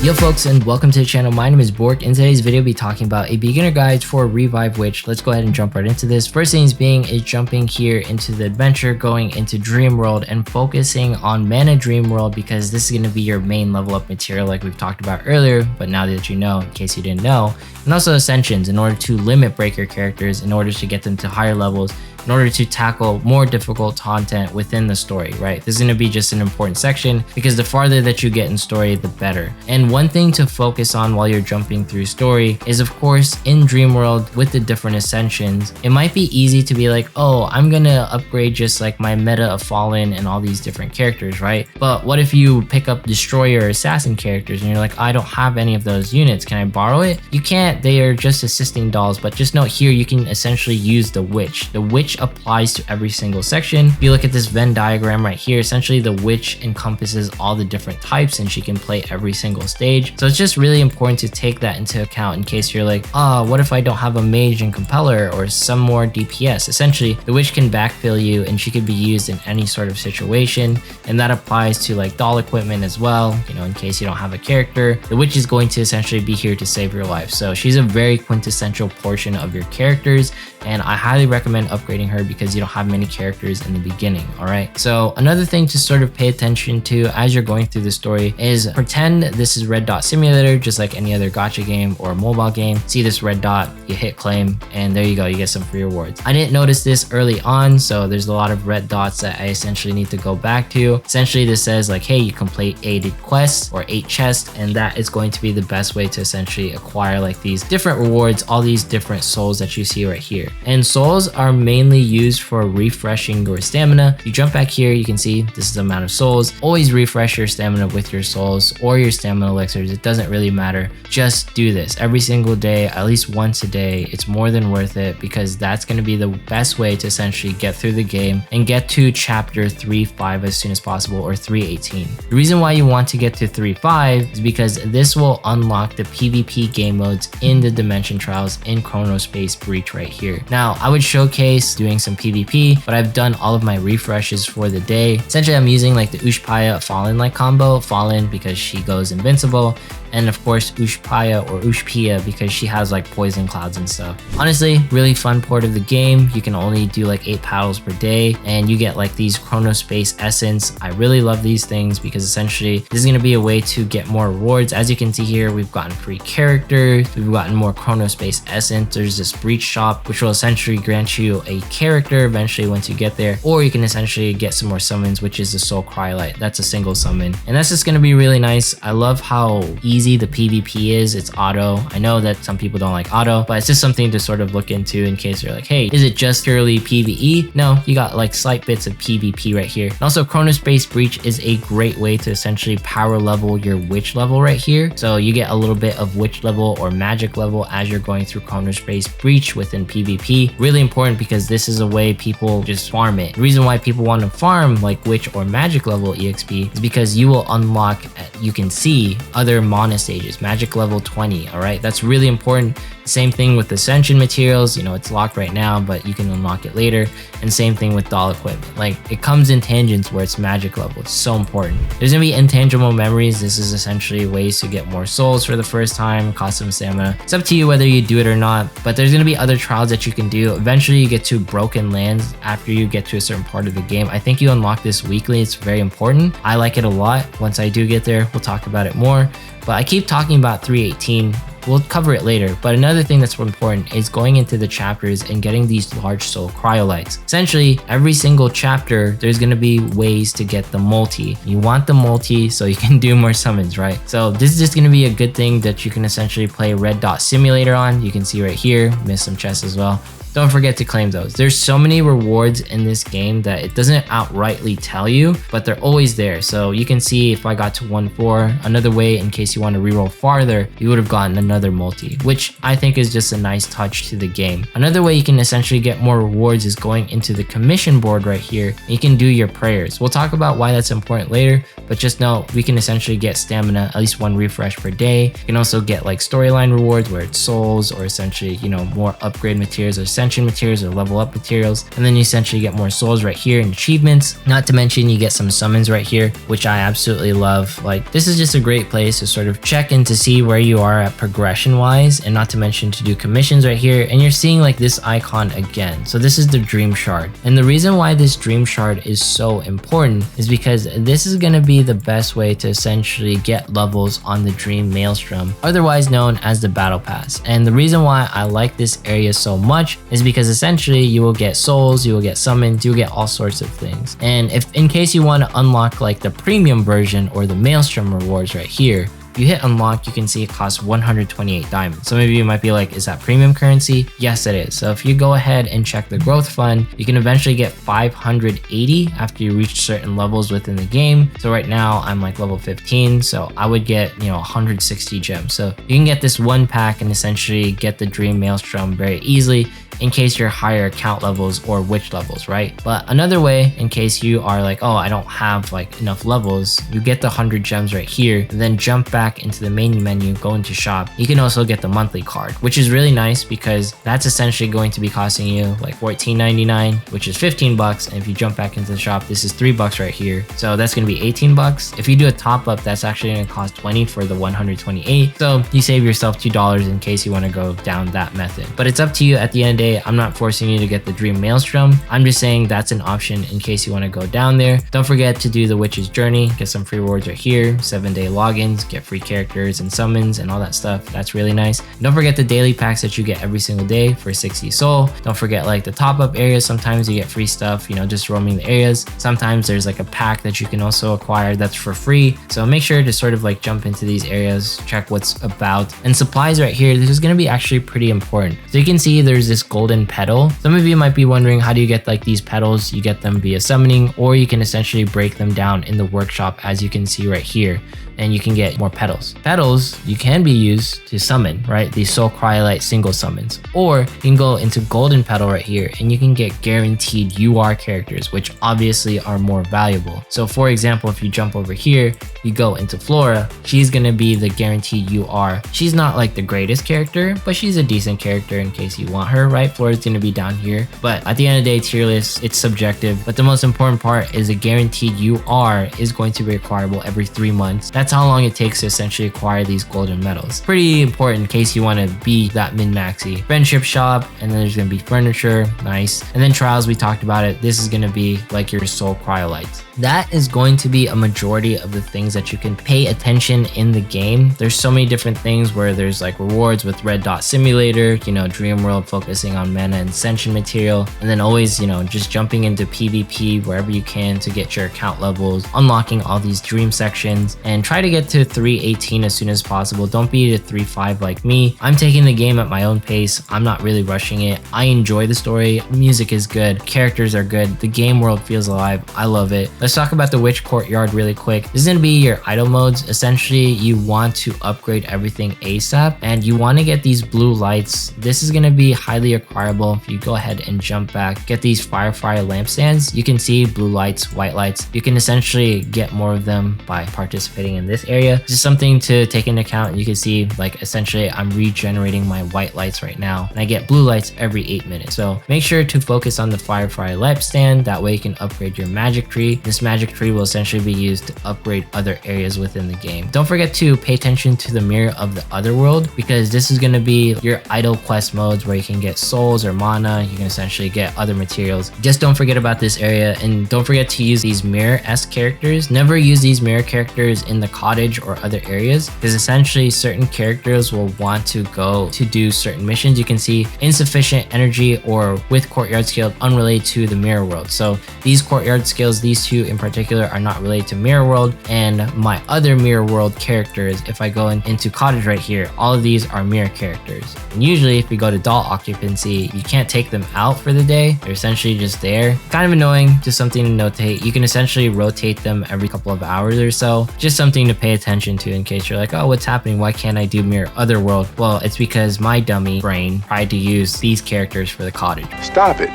Yo folks, and welcome to the channel. My name is Bork. In today's video, we'll be talking about a beginner guide for Revive Witch. Let's go ahead and jump right into this. First things being is jumping here into the adventure, going into Dream World and focusing on Mana Dream World, because this is going to be your main level up material like we've talked about earlier, but now that you know, in case you didn't know. And also Ascensions in order to limit break your characters, in order to get them to higher levels, in order to tackle more difficult content within the story, right? This is going to be just an important section because the farther that you get in story, the better. And one thing to focus on while you're jumping through story is, of course, in Dream World with the different ascensions, it might be easy to be like, oh, I'm gonna upgrade just like my meta of Fallen and all these different characters, right? But what if you pick up Destroyer or Assassin characters and you're like, I don't have any of those units, can I borrow it? You can't, they are just assisting dolls. But just note here, you can essentially use the Witch. The Witch applies to every single section. If you look at this Venn diagram right here, essentially the Witch encompasses all the different types and she can play every single stage. So it's just really important to take that into account in case you're like, what if I don't have a mage and compeller or some more DPS? Essentially, the Witch can backfill you and she could be used in any sort of situation. And that applies to like doll equipment as well. You know, in case you don't have a character, the Witch is going to essentially be here to save your life. So she's a very quintessential portion of your characters, and I highly recommend upgrading her because you don't have many characters in the beginning. All right, so another thing to sort of pay attention to as you're going through the story is pretend this is Red Dot Simulator, just like any other gacha game or mobile game. See this red dot, you hit claim, and there you go, you get some free rewards. I didn't notice this early on, so there's a lot of red dots that I essentially need to go back to. Essentially, this says like, hey, you complete 8 quests or 8 chests, and that is going to be the best way to essentially acquire like these different rewards, all these different souls that you see right here. And souls are mainly used for refreshing your stamina. You jump back here, you can see this is the amount of souls. Always refresh your stamina with your souls or your stamina elixirs. It doesn't really matter. Just do this every single day, at least once a day. It's more than worth it because that's going to be the best way to essentially get through the game and get to chapter 3.5 as soon as possible, or 3.18. The reason why you want to get to 3.5 is because this will unlock the PvP game modes in the Dimension Trials in Chronospace Breach right here. Now, I would showcase doing some PvP, but I've done all of my refreshes for the day. Essentially, I'm using like the Ushpaya Fallen like combo. Fallen because she goes invincible, and of course Ushpaya or Ushpia because she has like poison clouds and stuff. Honestly, really fun port of the game. You can only do like 8 petals per day and you get like these Chronospace essence. I really love these things because essentially this is going to be a way to get more rewards. As you can see here, we've gotten free characters, we've gotten more Chronospace essence. There's this breach shop which will essentially grant you a character eventually once you get there, or you can essentially get some more summons, which is the Soul Cryolite. That's a single summon, and that's just going to be really nice. I love how easy the PvP is. It's auto. I know that some people don't like auto, but it's just something to sort of look into in case you're like, hey, is it just purely PvE? No, you got like slight bits of PvP right here. And also Chronospace Breach is a great way to essentially power level your witch level right here. So you get a little bit of witch level or magic level as you're going through Chronospace Breach within PvP. Really important because this is a way people just farm it. The reason why people want to farm like witch or magic level EXP is because you will unlock, you can see other mana stages, magic level 20. All right, that's really important. Same thing with Ascension materials. You know, it's locked right now, but you can unlock it later. And same thing with doll equipment. Like, it comes in tangents where it's magic level. It's so important. There's gonna be intangible memories. This is essentially ways to get more souls for the first time, cost some stamina. It's up to you whether you do it or not, but there's gonna be other trials that you can do. Eventually you get to Broken Lands after you get to a certain part of the game. I think you unlock this weekly. It's very important. I like it a lot. Once I do get there, we'll talk about it more. But I keep talking about 3.18. We'll cover it later, but another thing that's important is going into the chapters and getting these large soul cryolites. Essentially, every single chapter, there's going to be ways to get the multi. You want the multi so you can do more summons, right? So this is just going to be a good thing that you can essentially play Red Dot Simulator on. You can see right here, missed some chests as well. Don't forget to claim those. There's so many rewards in this game that it doesn't outrightly tell you, but they're always there. So you can see if I got to 1-4, another way in case you want to reroll farther, you would have gotten another multi, which I think is just a nice touch to the game. Another way you can essentially get more rewards is going into the commission board right here. And you can do your prayers. We'll talk about why that's important later, but just know we can essentially get stamina, at least 1 refresh per day. You can also get like storyline rewards where it's souls or essentially, you know, more upgrade materials or ascension materials or level up materials. And then you essentially get more souls right here and achievements. Not to mention you get some summons right here, which I absolutely love. Like, this is just a great place to sort of check in to see where you are at progression wise, and not to mention to do commissions right here. And you're seeing like this icon again. So this is the dream shard. And the reason why this dream shard is so important is because this is going to be the best way to essentially get levels on the dream maelstrom, otherwise known as the battle pass. And the reason why I like this area so much is because essentially you will get souls, you will get summons, you will get all sorts of things. And if in case you want to unlock like the premium version or the maelstrom rewards right here, you hit unlock, you can see it costs 128 diamonds. Some of you might be like, is that premium currency? Yes, it is. So if you go ahead and check the growth fund, you can eventually get 580 after you reach certain levels within the game. So right now I'm like level 15. So I would get, 160 gems. So you can get this one pack and essentially get the dream maelstrom very easily, in case you're higher account levels or witch levels, right? But another way, in case you are like, oh, I don't have like enough levels, you get the 100 gems right here, and then jump back into the main menu, go into shop. You can also get the monthly card, which is really nice because that's essentially going to be costing you like $14.99, which is 15 bucks. And if you jump back into the shop, this is 3 bucks right here. So that's going to be 18 bucks. If you do a top up, that's actually going to cost 20 for the 128. So you save yourself $2 in case you want to go down that method. But it's up to you at the end of the day. I'm not forcing you to get the dream maelstrom. I'm just saying that's an option in case you want to go down there. Don't forget to do the witch's journey, get some free rewards right here, 7-day logins, get free characters and summons and all that stuff. That's really nice. Don't forget the daily packs that you get every single day for 60 soul. Don't forget like the top up areas. Sometimes you get free stuff, just roaming the areas. Sometimes there's like a pack that you can also acquire that's for free. So make sure to sort of like jump into these areas, check what's about. And supplies right here, this is going to be actually pretty important. So you can see there's this golden petal. Some of you might be wondering, how do you get like these petals? You get them via summoning, or you can essentially break them down in the workshop, as you can see right here, and you can get more petals. Petals you can be used to summon, right? These soul cryolite single summons, or you can go into golden petal right here and you can get guaranteed UR characters, which obviously are more valuable. So for example, if you jump over here, you go into Flora, she's gonna be the guaranteed UR. She's not like the greatest character, but she's a decent character in case you want her, right? Flora's gonna be down here. But at the end of the day, tier list, it's subjective. But the most important part is a guaranteed UR is going to be acquirable every 3 months. That's how long it takes to essentially acquire these golden medals. Pretty important in case you want to be that min-maxy. Friendship shop, and then there's going to be furniture, nice. And then trials, we talked about it. This is going to be like your soul cryolites. That is going to be a majority of the things that you can pay attention in the game. There's so many different things where there's like rewards with Red Dot Simulator, Dream World focusing on mana and ascension material, and then always, just jumping into PvP wherever you can to get your account levels, unlocking all these dream sections, and try to get to 318 as soon as possible. Don't be to 3.5 like me. I'm taking the game at my own pace. I'm not really rushing it. I enjoy the story. Music is good. Characters are good. The game world feels alive. I love it. Let's talk about the Witch Courtyard really quick. This is going to be your idle modes. Essentially, you want to upgrade everything ASAP, and you want to get these blue lights. This is going to be highly acquirable. If you go ahead and jump back, get these firefly lampstands. You can see blue lights, white lights. You can essentially get more of them by participating in this area. Just something to take into account. You can see like essentially I'm regenerating my white lights right now, and I get blue lights every 8 minutes. So make sure to focus on the firefly lampstand. That way you can upgrade your magic tree. This magic tree will essentially be used to upgrade other areas within the game. Don't forget to pay attention to the mirror of the other world, because this is going to be your idle quest modes where you can get souls or mana. You can essentially get other materials. Just don't forget about this area, and don't forget to use these mirror-esque characters. Never use these mirror characters in the cottage or other areas, because essentially certain characters will want to go to do certain missions. You can see insufficient energy or with courtyard skill unrelated to the mirror world. So these courtyard skills, these two in particular, are not related to mirror world. And my other mirror world characters, if I go into cottage right here, all of these are mirror characters. And usually if we go to doll occupancy, you can't take them out for the day. They're essentially just there. Kind of annoying, just something to notate. You can essentially rotate them every couple of hours or so. Just something to pay attention to in case you're like, oh, what's happening? Why can't I do mirror other world? Well, it's because my dummy brain tried to use these characters for the cottage. Stop it.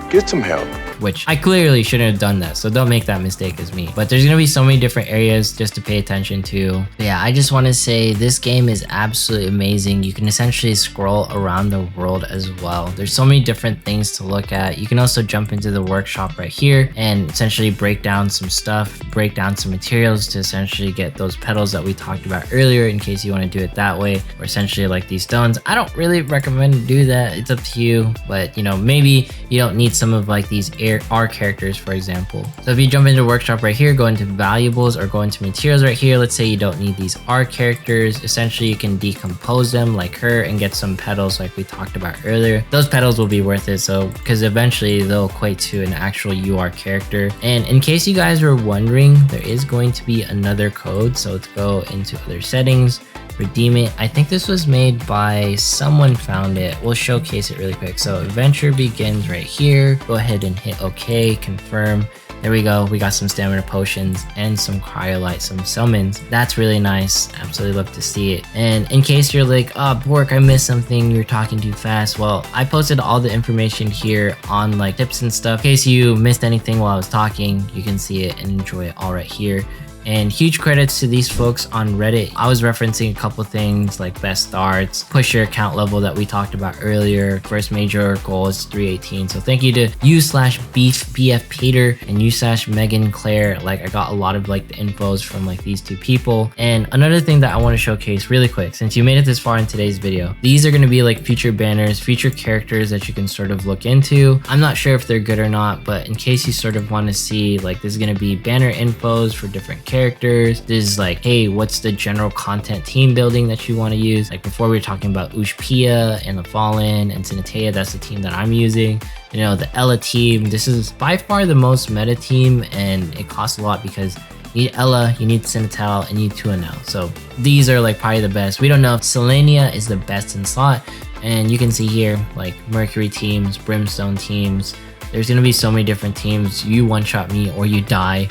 Get some help. which I clearly shouldn't have done that. So don't make that mistake as me. But there's gonna be so many different areas just to pay attention to. But yeah, I just want to say this game is absolutely amazing. You can essentially scroll around the world as well. There's so many different things to look at. You can also jump into the workshop right here and essentially break down some stuff, break down some materials to essentially get those petals that we talked about earlier, in case you want to do it that way, or essentially like these stones. I don't really recommend to do that. It's up to you, but you know, maybe you don't need some of like these R characters, for example. So if you jump into workshop right here, go into valuables or go into materials right here. Let's say you don't need these R characters. Essentially, you can decompose them like her and get some petals like we talked about earlier. Those petals will be worth it, so because eventually they'll equate to an actual UR character. And in case you guys were wondering, there is going to be another code. So let's go into other settings, redeem it. I think this was made by someone found it. We'll showcase it really quick. So adventure begins right here. Go ahead and hit OK, confirm. There we go. We got some stamina potions and some cryolite, some summons. That's really nice. Absolutely love to see it. And in case you're like, oh, Bork, I missed something, you're talking too fast. Well, I posted all the information here on like tips and stuff. In case you missed anything while I was talking, you can see it and enjoy it all right here. And huge credits to these folks on Reddit. I was referencing a couple things like best starts, push your account level that we talked about earlier. First major goal is 318. So thank you to u/BF Peter and u/Megan Claire. Like I got a lot of like the infos from like these two people. And another thing that I want to showcase really quick, since you made it this far in today's video, these are going to be like future banners, future characters that you can sort of look into. I'm not sure if they're good or not, but in case you sort of want to see, like this is going to be banner infos for different characters. This is like, hey, what's the general content team building that you want to use? Like before we were talking about Ushpia and the Fallen and Sinatea, that's the team that I'm using. You know, the Ella team, this is by far the most meta team, and it costs a lot because you need Ella, you need Sinatel, and you need Tuanel. So these are like probably the best. We don't know if Selenia is the best in slot, and you can see here like Mercury teams, Brimstone teams. There's gonna be so many different teams. You one-shot me or you die.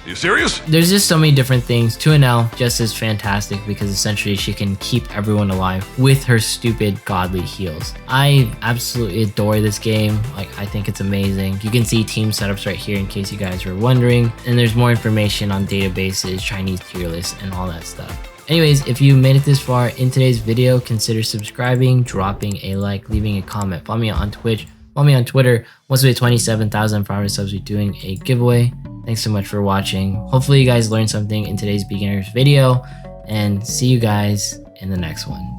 You serious? There's just so many different things. Tuanel just is fantastic because essentially she can keep everyone alive with her stupid godly heals. I absolutely adore this game. Like I think it's amazing. You can see team setups right here in case you guys were wondering. And there's more information on databases, Chinese tier lists, and all that stuff. Anyways, if you made it this far in today's video, consider subscribing, dropping a like, leaving a comment. Follow me on Twitch, follow me on Twitter. Once we hit 27,500 subs, we're doing a giveaway. Thanks so much for watching. Hopefully you guys learned something in today's beginner's video, and see you guys in the next one.